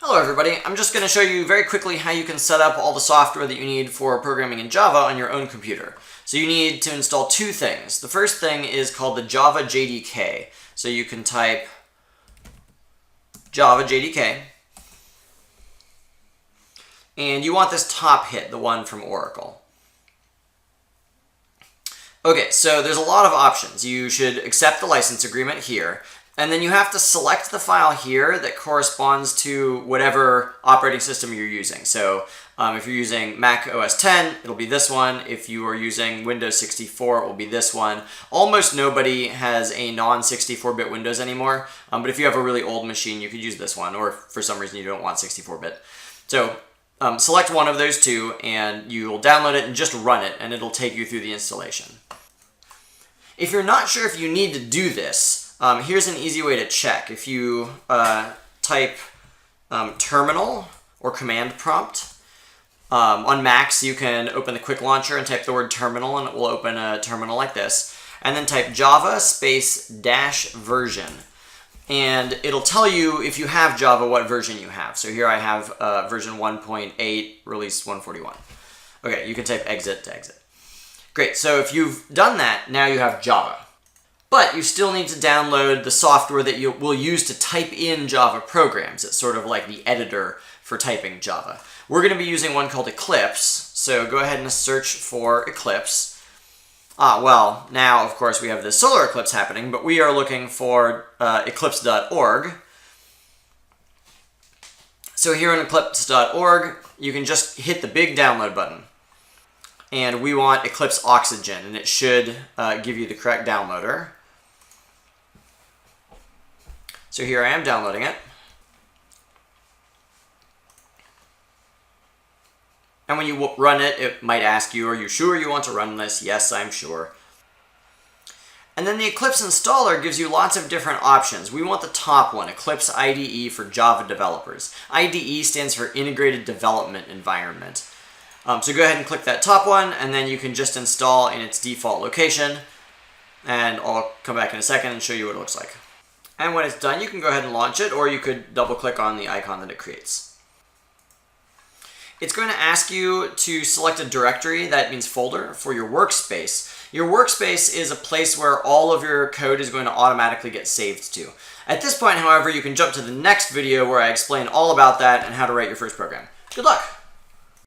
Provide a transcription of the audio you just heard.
Hello everybody, I'm just going to show you very quickly how you can set up all the software that you need for programming in Java on your own computer. So you need to install two things. The first thing is called the Java JDK. So you can type Java JDK, and you want this top hit, the one from Oracle. Okay, so there's a lot of options. You should accept the license agreement here, and then you have to select the file here that corresponds to whatever operating system you're using. So if you're using Mac OS X, it'll be this one. If you are using Windows 64, it will be this one. Almost nobody has a non-64-bit Windows anymore, but if you have a really old machine, you could use this one, or if for some reason you don't want 64-bit. So select one of those two, and you'll download it and just run it, and it'll take you through the installation. If you're not sure if you need to do this, here's an easy way to check. If you type terminal or command prompt, on Macs you can open the quick launcher and type the word terminal, and it will open a terminal like this. And then type Java space -version. And it'll tell you, if you have Java, what version you have. So here I have version 1.8, release 141. Okay, you can type exit to exit. Great, so if you've done that, now you have Java. But you still need to download the software that you will use to type in Java programs. It's sort of like the editor for typing Java. We're going to be using one called Eclipse, so go ahead and search for Eclipse. Well, now, of course, we have the solar eclipse happening, but we are looking for eclipse.org. So here on eclipse.org, you can just hit the big download button. And we want Eclipse Oxygen, and it should give you the correct downloader. So here I am downloading it. And when you run it, it might ask you, are you sure you want to run this? Yes, I'm sure. And then the Eclipse installer gives you lots of different options. We want the top one, Eclipse IDE for Java developers. IDE stands for Integrated Development Environment. So go ahead and click that top one, and then you can just install in its default location. And I'll come back in a second and show you what it looks like. And when it's done, you can go ahead and launch it, or you could double-click on the icon that it creates. It's going to ask you to select a directory, that means folder, for your workspace. Your workspace is a place where all of your code is going to automatically get saved to. At this point, however, you can jump to the next video where I explain all about that and how to write your first program. Good luck!